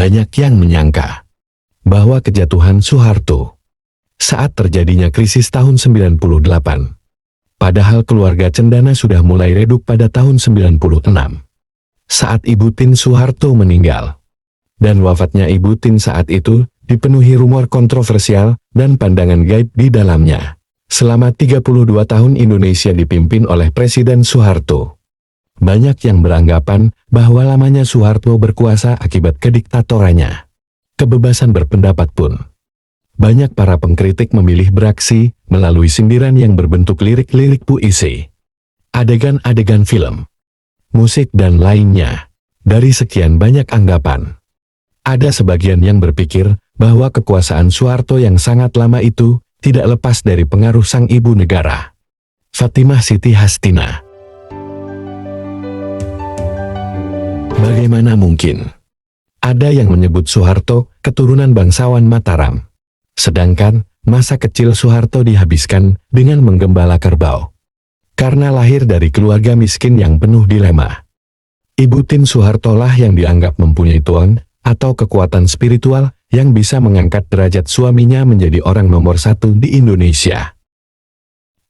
Banyak yang menyangka bahwa kejatuhan Soeharto saat terjadinya krisis tahun 98. Padahal keluarga cendana sudah mulai redup pada tahun 96. Saat Ibu Tien Soeharto meninggal. Dan wafatnya Ibu Tien saat itu dipenuhi rumor kontroversial dan pandangan gaib di dalamnya. Selama 32 tahun Indonesia dipimpin oleh Presiden Soeharto. Banyak yang beranggapan bahwa lamanya Soeharto berkuasa akibat kediktatorannya. Kebebasan berpendapat pun. Banyak para pengkritik memilih beraksi melalui sindiran yang berbentuk lirik-lirik puisi, adegan-adegan film, musik dan lainnya. Dari sekian banyak anggapan, ada sebagian yang berpikir bahwa kekuasaan Soeharto yang sangat lama itu tidak lepas dari pengaruh sang ibu negara, Fatimah Siti Hastina. Bagaimana mungkin? Ada yang menyebut Soeharto keturunan bangsawan Mataram. Sedangkan masa kecil Soeharto dihabiskan dengan menggembala kerbau. Karena lahir dari keluarga miskin yang penuh dilema. Ibu Tien Soeharto lah yang dianggap mempunyai tuan atau kekuatan spiritual yang bisa mengangkat derajat suaminya menjadi orang nomor 1 di Indonesia.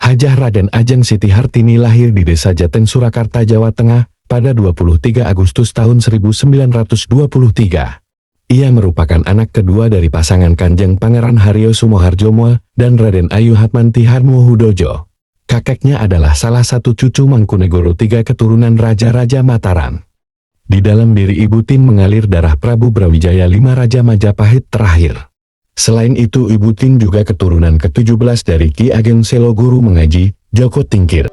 Hajah Raden Ajeng Siti Hartini lahir di Desa Jaten, Surakarta, Jawa Tengah pada 23 Agustus tahun 1923. Ia merupakan anak kedua dari pasangan Kanjeng Pangeran Haryo Sumoharjomo dan Raden Ayu Hatmanti Harmohudojo. Kakeknya adalah salah satu cucu Mangkunegoro III keturunan Raja-Raja Mataram. Di dalam diri Ibu Tien mengalir darah Prabu Brawijaya V Raja Majapahit terakhir. Selain itu Ibu Tien juga keturunan ke-17 dari Ki Ageng Selo Guru Mengaji, Joko Tingkir.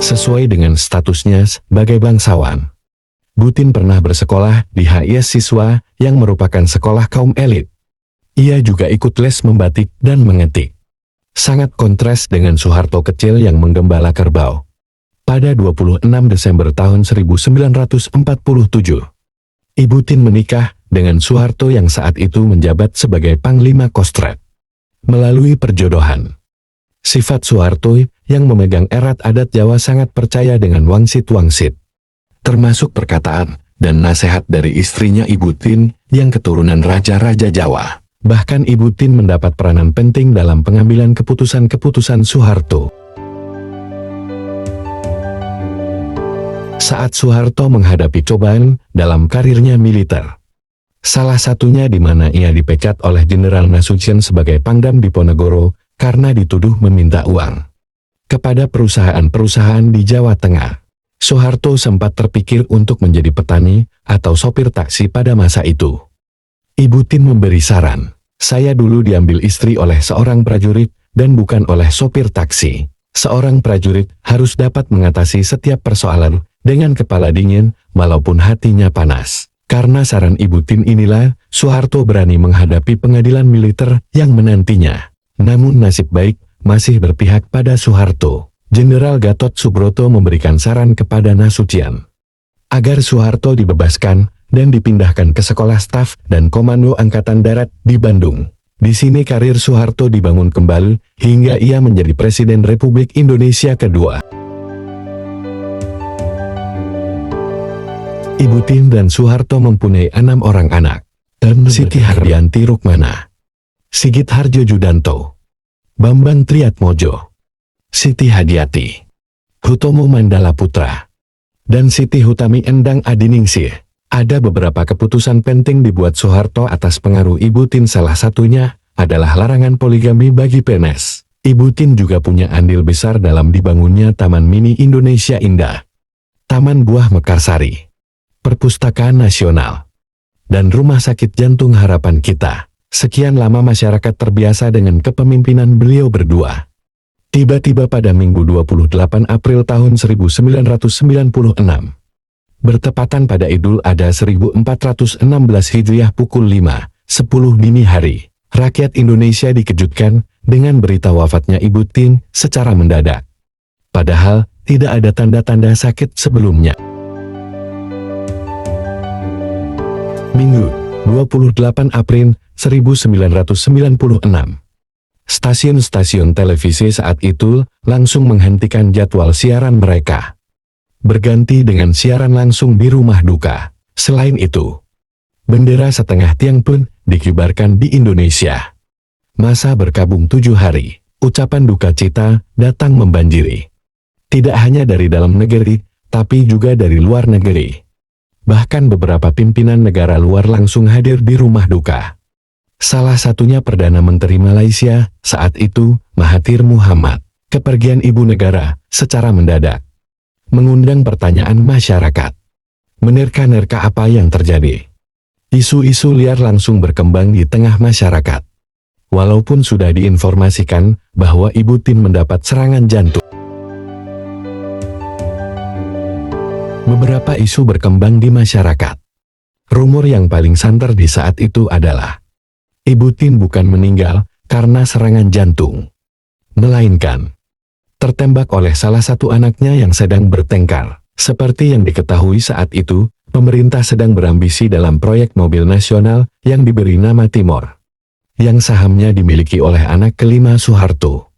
Sesuai dengan statusnya sebagai bangsawan, Bu Tien pernah bersekolah di HIS Siswa yang merupakan sekolah kaum elit. Ia juga ikut les membatik dan mengetik. Sangat kontras dengan Soeharto kecil yang menggembala kerbau. Pada 26 Desember tahun 1947, Ibu Tien menikah dengan Soeharto yang saat itu menjabat sebagai Panglima Kostrat. Melalui perjodohan, sifat Soeharto yang memegang erat adat Jawa sangat percaya dengan wangsit-wangsit. Termasuk perkataan dan nasihat dari istrinya Ibu Tien yang keturunan Raja-Raja Jawa. Bahkan Ibu Tien mendapat peranan penting dalam pengambilan keputusan-keputusan Soeharto. Saat Soeharto menghadapi cobaan dalam karirnya militer, salah satunya di mana ia dipecat oleh Jenderal Nasution sebagai Pangdam Diponegoro karena dituduh meminta uang kepada perusahaan-perusahaan di Jawa Tengah. Soeharto sempat terpikir untuk menjadi petani atau sopir taksi pada masa itu. Ibu Tien memberi saran, "Saya dulu diambil istri oleh seorang prajurit dan bukan oleh sopir taksi. Seorang prajurit harus dapat mengatasi setiap persoalan dengan kepala dingin walaupun hatinya panas." Karena saran Ibu Tien inilah Soeharto berani menghadapi pengadilan militer yang menantinya. Namun nasib baik masih berpihak pada Soeharto. Jenderal Gatot Subroto memberikan saran kepada Nasution agar Soeharto dibebaskan dan dipindahkan ke Sekolah Staf dan Komando Angkatan Darat di Bandung. Di sini karir Soeharto dibangun kembali hingga ia menjadi Presiden Republik Indonesia kedua. Ibu Tien dan Soeharto mempunyai 6 orang anak. Siti Hardianti Rukmana, Sigit Harjo Judanto, Bambang Triatmojo, Siti Hadiati, Hutomo Mandala Putra, dan Siti Hutami Endang Adiningsih. Ada beberapa keputusan penting dibuat Soeharto atas pengaruh Ibu Tien, salah satunya adalah larangan poligami bagi PNS. Ibu Tien juga punya andil besar dalam dibangunnya Taman Mini Indonesia Indah, Taman Buah Mekarsari, Perpustakaan Nasional, dan Rumah Sakit Jantung Harapan Kita. Sekian lama masyarakat terbiasa dengan kepemimpinan beliau berdua. Tiba-tiba pada Minggu 28 April tahun 1996, bertepatan pada Idul Adha 1416 Hijriah pukul 5:10 dini hari, rakyat Indonesia dikejutkan dengan berita wafatnya Ibu Tien secara mendadak. Padahal tidak ada tanda-tanda sakit sebelumnya. Minggu 28 April 1996. Stasiun-stasiun televisi saat itu langsung menghentikan jadwal siaran mereka. berganti dengan siaran langsung di rumah duka. Selain itu, bendera setengah tiang pun dikibarkan di Indonesia. Masa berkabung 7 hari, ucapan duka cita datang membanjiri. Tidak hanya dari dalam negeri, tapi juga dari luar negeri. Bahkan beberapa pimpinan negara luar langsung hadir di rumah duka. Salah satunya Perdana Menteri Malaysia saat itu, Mahathir Muhammad. Kepergian ibu negara secara mendadak mengundang pertanyaan masyarakat. Menerka-nerka apa yang terjadi? Isu-isu liar langsung berkembang di tengah masyarakat. Walaupun sudah diinformasikan bahwa Ibu Tien mendapat serangan jantung. Beberapa isu berkembang di masyarakat. Rumor yang paling santer di saat itu adalah Ibu Tien bukan meninggal karena serangan jantung, melainkan tertembak oleh salah satu anaknya yang sedang bertengkar. Seperti yang diketahui saat itu, pemerintah sedang berambisi dalam proyek mobil nasional yang diberi nama Timor, yang sahamnya dimiliki oleh anak kelima Soeharto,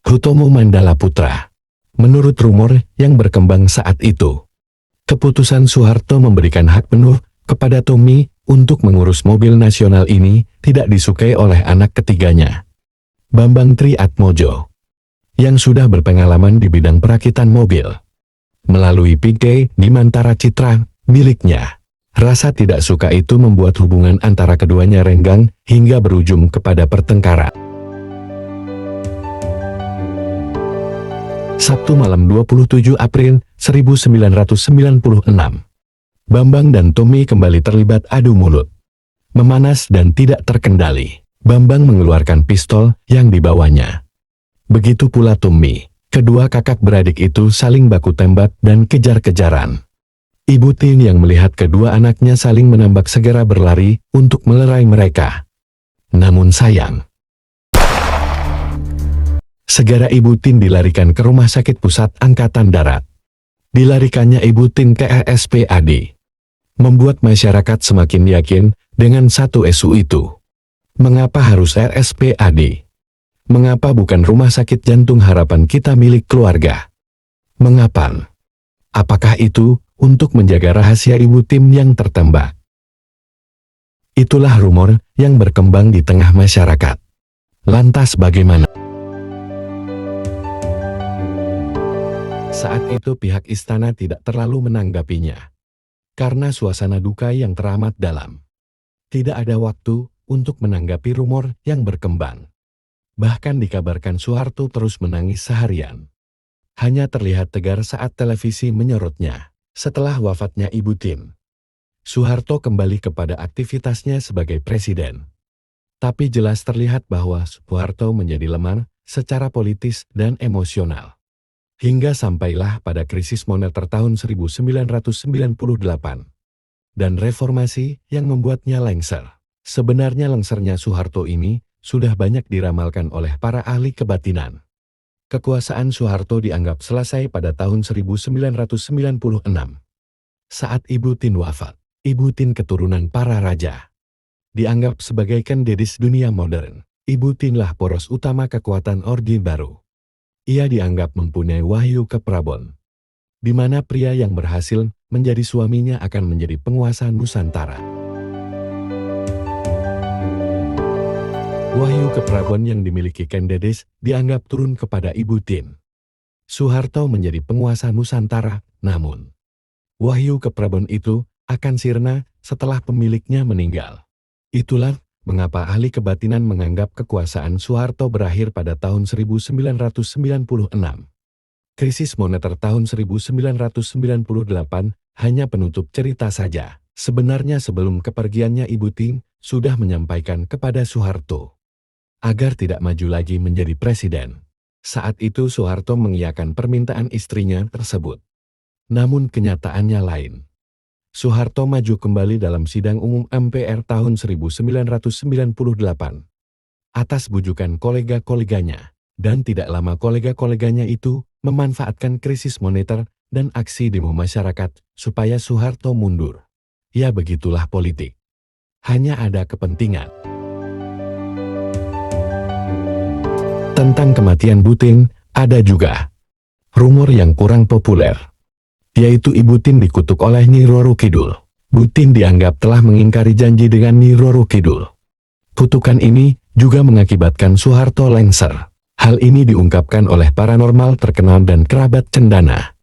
Hutomo Mandala Putra. Menurut rumor yang berkembang saat itu, keputusan Soeharto memberikan hak penuh kepada Tommy untuk mengurus mobil nasional ini tidak disukai oleh anak ketiganya, Bambang Triatmojo, yang sudah berpengalaman di bidang perakitan mobil. Melalui PT Bimantara Citra miliknya, rasa tidak suka itu membuat hubungan antara keduanya renggang hingga berujung kepada pertengkaran. Sabtu malam 27 April 1996, Bambang dan Tommy kembali terlibat adu mulut. Memanas dan tidak terkendali, Bambang mengeluarkan pistol yang dibawanya. Begitu pula Tommy. Kedua kakak beradik itu saling baku tembak dan kejar-kejaran. Ibu Tien yang melihat kedua anaknya saling menembak segera berlari untuk melerai mereka. Namun sayang, segera Ibu Tien dilarikan ke Rumah Sakit Pusat Angkatan Darat. Dilarikannya Ibu Tien ke RSPAD, membuat masyarakat semakin yakin dengan satu isu itu. Mengapa harus RSPAD? Mengapa bukan Rumah Sakit Jantung Harapan Kita milik keluarga? Mengapa? Apakah itu untuk menjaga rahasia Ibu Tien yang tertembak? Itulah rumor yang berkembang di tengah masyarakat. Lantas bagaimana? Saat itu pihak istana tidak terlalu menanggapinya, karena suasana duka yang teramat dalam. Tidak ada waktu untuk menanggapi rumor yang berkembang. Bahkan dikabarkan Soeharto terus menangis seharian. Hanya terlihat tegar saat televisi menyorotnya. Setelah wafatnya Ibu Tien, Soeharto kembali kepada aktivitasnya sebagai presiden. Tapi jelas terlihat bahwa Soeharto menjadi lemah secara politis dan emosional. Hingga sampailah pada krisis moneter tahun 1998 dan reformasi yang membuatnya lengser. Sebenarnya lengsernya Soeharto ini sudah banyak diramalkan oleh para ahli kebatinan. Kekuasaan Soeharto dianggap selesai pada tahun 1996. Saat Ibu Tien wafat, Ibu Tien keturunan para raja. Dianggap sebagai kendedis dunia modern, Ibu Tienlah poros utama kekuatan Orde Baru. Ia dianggap mempunyai wahyu keprabon, di mana pria yang berhasil menjadi suaminya akan menjadi penguasa Nusantara. Wahyu keprabon yang dimiliki Kendedes dianggap turun kepada Ibu Tien. Soeharto menjadi penguasa Nusantara, namun wahyu keprabon itu akan sirna setelah pemiliknya meninggal. Itulah mengapa ahli kebatinan menganggap kekuasaan Soeharto berakhir pada tahun 1996. Krisis moneter tahun 1998 hanya penutup cerita saja. Sebenarnya sebelum kepergiannya Ibu Tien sudah menyampaikan kepada Soeharto agar tidak maju lagi menjadi presiden. Saat itu Soeharto mengiyakan permintaan istrinya tersebut. Namun kenyataannya lain. Soeharto maju kembali dalam sidang umum MPR tahun 1998 atas bujukan kolega-koleganya, dan tidak lama kolega-koleganya itu memanfaatkan krisis moneter dan aksi demo masyarakat supaya Soeharto mundur. Ya begitulah politik. Hanya ada kepentingan. Tentang kematian Bu Tien, ada juga rumor yang kurang populer, yaitu Ibu Tin dikutuk oleh Nyi Roro Kidul. Bu Tin dianggap telah mengingkari janji dengan Nyi Roro Kidul. Kutukan ini juga mengakibatkan Soeharto lengser. Hal ini diungkapkan oleh paranormal terkenal dan kerabat cendana.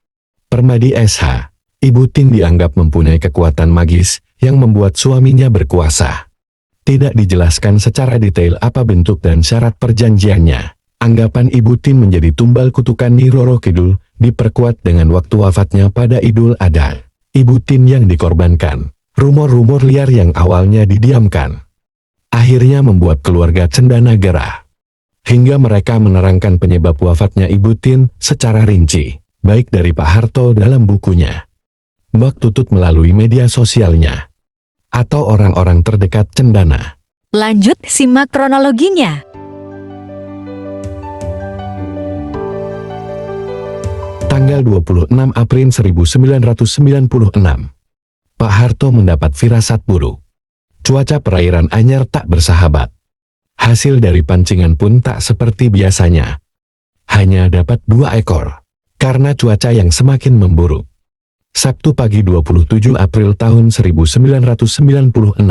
Permadi SH, Ibu Tin dianggap mempunyai kekuatan magis yang membuat suaminya berkuasa. Tidak dijelaskan secara detail apa bentuk dan syarat perjanjiannya. Anggapan Ibu Tin menjadi tumbal kutukan Nyi Roro Kidul diperkuat dengan waktu wafatnya pada Idul Adha. Ibu Tin yang dikorbankan. Rumor-rumor liar yang awalnya didiamkan akhirnya membuat keluarga cendana gerah. Hingga mereka menerangkan penyebab wafatnya Ibu Tin secara rinci, baik dari Pak Harto dalam bukunya, Mbak Tutut melalui media sosialnya, atau orang-orang terdekat cendana. Lanjut simak kronologinya. Tanggal 26 April 1996, Pak Harto mendapat firasat buruk. Cuaca perairan Anyar tak bersahabat. Hasil dari pancingan pun tak seperti biasanya. Hanya dapat 2 ekor, karena cuaca yang semakin memburuk. Sabtu pagi 27 April tahun 1996,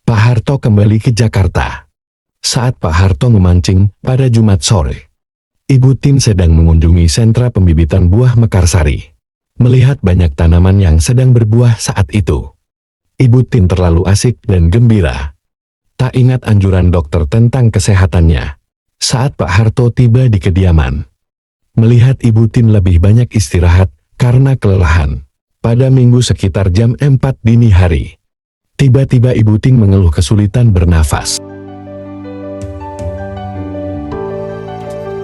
Pak Harto kembali ke Jakarta. Saat Pak Harto memancing pada Jumat sore, Ibu Tin sedang mengunjungi sentra pembibitan buah Mekarsari. Melihat banyak tanaman yang sedang berbuah saat itu, Ibu Tin terlalu asik dan gembira. Tak ingat anjuran dokter tentang kesehatannya. Saat Pak Harto tiba di kediaman, melihat Ibu Tin lebih banyak istirahat karena kelelahan. Pada Minggu sekitar jam 4 dini hari, tiba-tiba Ibu Tin mengeluh kesulitan bernafas.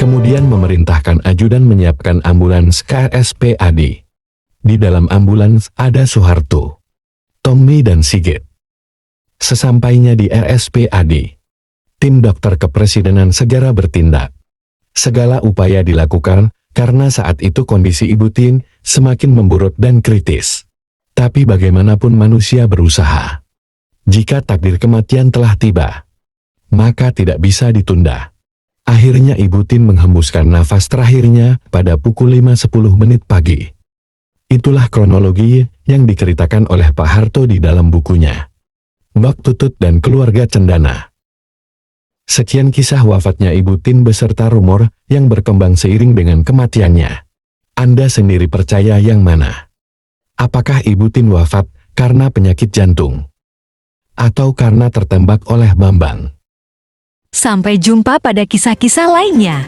Kemudian memerintahkan ajudan menyiapkan ambulans ke RSPAD. Di dalam ambulans ada Soeharto, Tommy dan Sigit. Sesampainya di RSPAD, tim dokter kepresidenan segera bertindak. Segala upaya dilakukan karena saat itu kondisi Ibu Tin semakin memburuk dan kritis. Tapi bagaimanapun manusia berusaha. Jika takdir kematian telah tiba, maka tidak bisa ditunda. Akhirnya Ibu Tin menghembuskan nafas terakhirnya pada pukul 5.10 menit pagi. Itulah kronologi yang diceritakan oleh Pak Harto di dalam bukunya, Mbak Tutut dan Keluarga Cendana. Sekian kisah wafatnya Ibu Tin beserta rumor yang berkembang seiring dengan kematiannya. Anda sendiri percaya yang mana? Apakah Ibu Tin wafat karena penyakit jantung? Atau karena tertembak oleh Bambang? Sampai jumpa pada kisah-kisah lainnya.